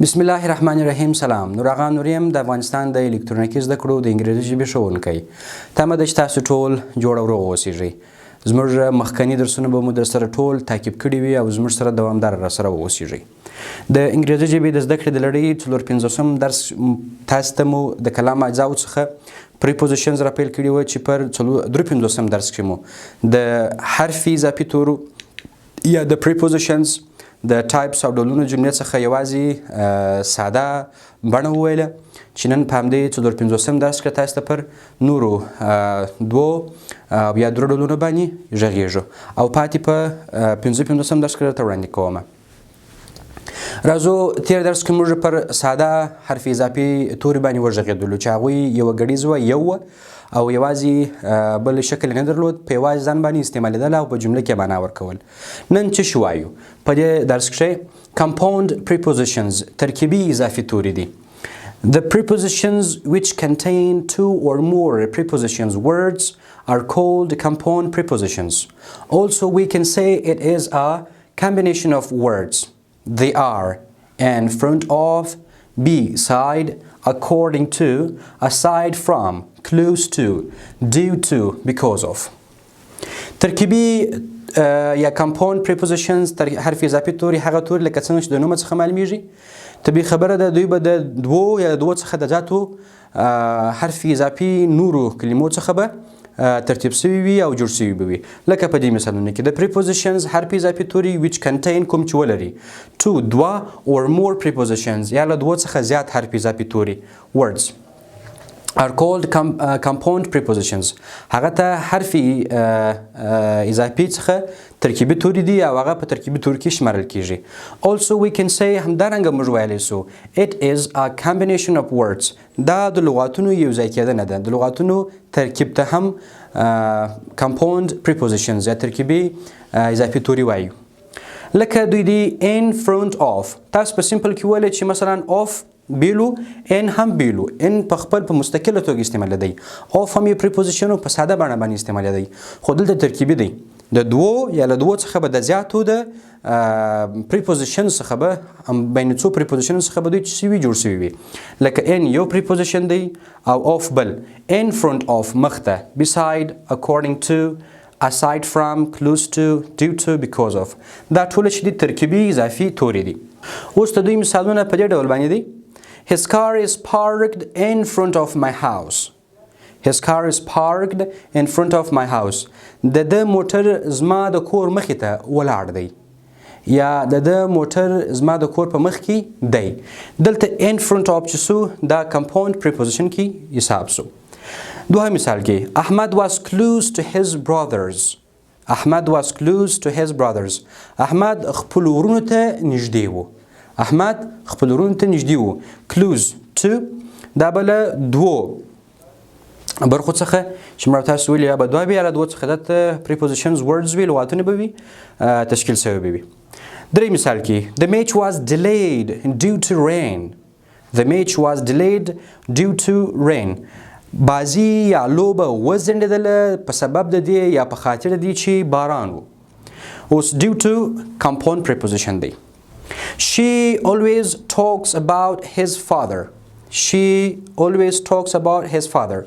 بسم الله الرحمن الرحیم. سلام. نورغه نوریم د افغانستان د الکترونیکي زده کړو د انګریزي ژبې ښوونکی. تمه ده چې تاسو ټول جوړ او روغ اوسئ. زموږ مخکني درسونه به مو در سره ټول تعقیب کړي وي او زموږ سره دوامدار را سره اوسئ. د انګریزي ژبې د زده کړې د لړۍ څلور پنځوسم درس تاسو ته مو د کلام اجزاو څخه prepositions را پیل کړي وو چې پر درې پنځوسم درس کې مو د حرف اضافي تورو یا د prepositions د ټایپس او ډولونو جملې څخه یوازې ساده بڼه وویله چې نن په همدې څلور پنځوسم درس کې تاسو ته پر نورو دوو یا درې ډولونو باندې غږیږو او پاتې په پنځه پنځوسم درس کې درته وړاندې کومه. راځو تیر درس کې موږ پر ساده حرف اضافي توري باندې وغږېدلو چې هغوی یوه ګړیز وه یو او یوازې بل شکل نه درلود، په یوازې ځان باندې استعمالېدل او په جمله کې معنا ورکول. نن څه شی وایو په دې درس کې؟ compound prepositions ترکیبي اضافي توري دي. The prepositions which contain two or more prepositions words are called compound prepositions. Also we can say it is a combination of words. They are in front of, beside, according to, aside from, close to, due to, because of. ترکیبي یا compound prepositions حرف اضافي توري هغه توري لکه څنګه چې د نوم څخه معلومیږي. طبیعي خبره ده دوی به د دوو یا دوو څخه د ذاتو حرف اضافي نورو کلمو څخه به ترتیب شوي وي او جوړ شوي به وي. لکه په دې مثالونو کې د prepositions حرف اضافي توري which contain کوم چې ولري two دوه or more prepositions یا له دوو څخه زیات حرف اضافي توري words are called compound prepositions. هغه ته حرف اضافي څخه ترکیبي توري دي او هغه په ترکیبي توري کې شمارل کیږي. Also we can say همدارنګه موږ ویلی سو it is a combination of words. دا د لغاتونو یو ځای کېدنه ده، د لغاتونو ترکیب ته هم compound prepositions یا ترکیبي اضافي توري وایو. لکه دوی دي in front of. تاسو په سمپل کې ویلی چې مثلا of بیلو ان هم بیلو ان په خپل په مستقله توګه استعمال دی او هم یو preposition په ساده بڼه باندې استعمال دی، خو دلته ترکیبي دی. د دوو یا له دوو څخه به د زیاتو د preposition څخه به بین څو preposition څخه به دوی څه وي جوړ شوي وي. لکه ان یو preposition دی او of بل، in front of مخته، beside according to، aside from close to due to because of. دا ټول چې دي ترکیبي اضافي توري دي. اوس د دوی مثالونه په دې ډول باندې دي. His car is parked in front of my house. His car is parked in front of my house. د موټر زما د کور مخې ته ولاړ دی یا د موټر زما د کور په مخ کې دی. دلته in front of چې سو دا compound preposition کې حساب سو. دوهم مثال کې احمد was close to his brothers. احمد was close to his brothers. احمد خپل ورونو ته نږدې و. احمد خپل ورونو ته نږدې و. close to دا به له دوو برخو څخه چې موږ تاسو ویلي یا به دوه وي یا له دوو څخه دلته prepositions words وي، لغاتونه به وي تشکیل شوي به وي. درې مثال کې the match was delayed due to rain. The match was delayed due to rain. بازي یا لوبه وځنډېدله په سبب د دې یا په خاطر د دې چې باران و. اوس due to compound preposition دی. She always talks about his father. She always talks about his father.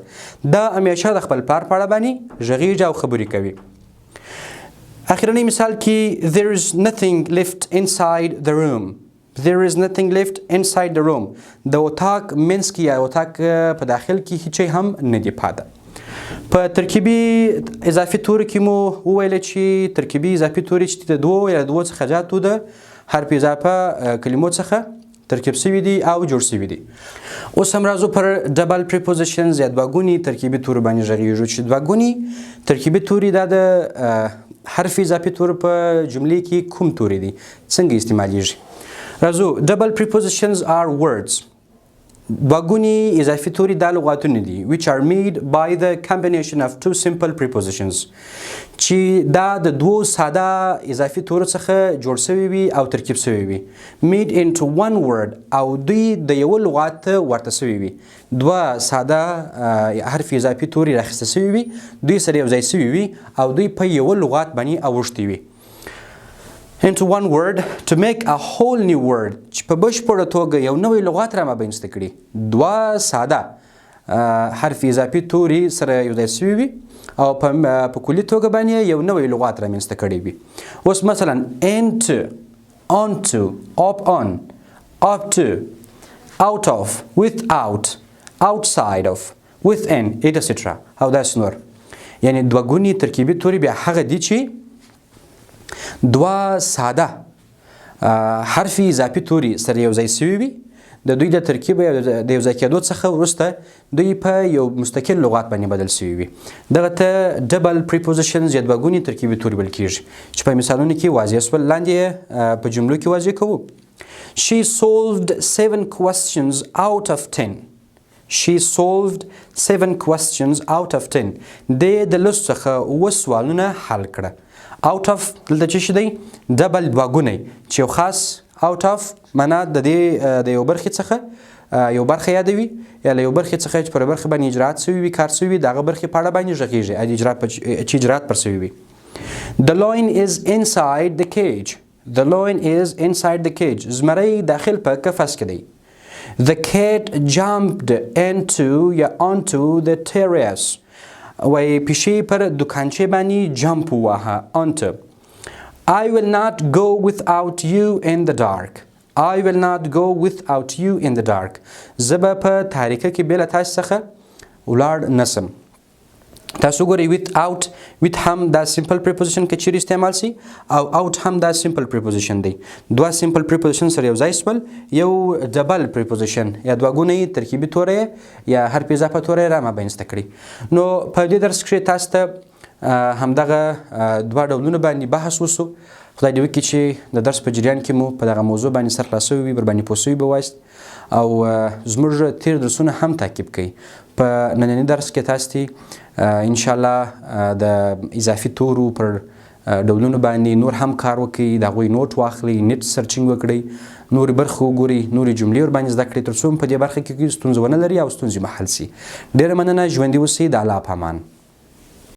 دا همیشه د خپل پلار په اړه باندې غږیږي او خبرې کوي. اخرنی مثال کې there is nothing left inside the room. There is nothing left inside the room. د اتاق منځ کې یا اتاق په داخل کې هیڅ هم نه دی پاته. په ترکیبي اضافي توري کې مو وویل چې ترکیبي اضافي توري چې د دوو یا دوو څخه زیاتو د حرف اضافه کلمو څخه ترکیب شوي دي او جوړ شوي دي. اوس هم راځو پر ډبل prepositions یا دوه ګوني ترکیبي توري باندې غږیږو چې دوه ګوني ترکیبي توري دا د حرف اضافي توري په جملې کې کوم توري دي، څنګه استعمالیږي؟ راځو. ډبل prepositions are words. دوه ګوني اضافي توري دا لغاتونه دي which are made by the combination of two simple prepositions چې دا د دوو ساده اضافي تورو څخه جوړ شوي وي او ترکیب شوي وي. made into one word او دوی د یو لغات ته ورته شوي وي. دوه ساده حرف اضافي توري راخیسته شوي وي، دوی سره یو ځای شوي وي او دوی په یو لغات باندې اوښتي وي. into one word to make a whole new word چې په بشپړه توګه یو نوی لغات را مابینځته کړي دوه ساده حرف اضافي توري سره یو ځای سوي وي او په کلي توګه باندې یو نوی لغات رامنځته کړی وي اوس مثلا into onto up on up to out of without outside of within etc او داسې نور یعنی دوه ګونې ترکیبي توري بیا هغه دي چې دوه ساده حرف اضافي توري سره یو ځای سوي وي د دوی د ترکیب د یو ځای کېدو څخه وروسته دوی په یو مستقل لغات باندې بدل سوي وي دغه ته ډبل prepositions یا دوه ګونې ترکیبي توري ویل کېږي چې په مثالونو کې واضح شول لاندې په جملو کې واضح کوو She solved 7 questions out of 10 She solved 7 questions out of 10 د لسو څخه اووه سوالونه حل کړه out of دلته څه شی دی ډبل دوه ګونی چې یو خاص out of معنا د دې د یو برخې څخه یو برخه یادوي یا له یو برخې څخه چې پر برخه باندې اجرات سوي وي کار سوي وي د هغه برخې په اړه باندې غږیږي چې اجرات پر سوي وي The lion is inside the cage The lion is inside the cage زمری داخل په قفس کې دی The cat jumped into یا onto the terrace وای پیشې پر دکانچې باندې جمپ وواهه onto I will not go without you in the dark I will not go without you in the dark زه به په تاریکه کې بې له تاسې څخه ولاړ نسم تاسو ګورئ without with هم دا simple preposition کې چیرې استعمال سي او out هم دا simple preposition دی دوه simple preposition سره یو ځای سول یو double preposition یا دوه ګونی ترکیبي توری یا حرف اضافه توری را مابینځته کړي نو په دې درس کې تاسو ته همدغه دوه ډولونه باندې بحث وسو خدای دې وکړي چې د درس په جریان کې مو په دغه موضوع باندې سر خلاص وي ورباندې پوه سوي به وایست او زموږ تیر درسونه هم تعقیب کړئ په ننني درس کې تاسو ته انشاءالله د اضافي تورو پر ډولونو باندې نور هم کار وکړئ د هغوی نوټ واخلئ نیټ سرچینګ وکړئ نورې برخې وګورئ نورې جملې ورباندې زده کړئ تر څو په دې برخه کې ستونزه ونه لري او ستونزې محل سي ډېره مننه ژوندي اوسئ د الله په امان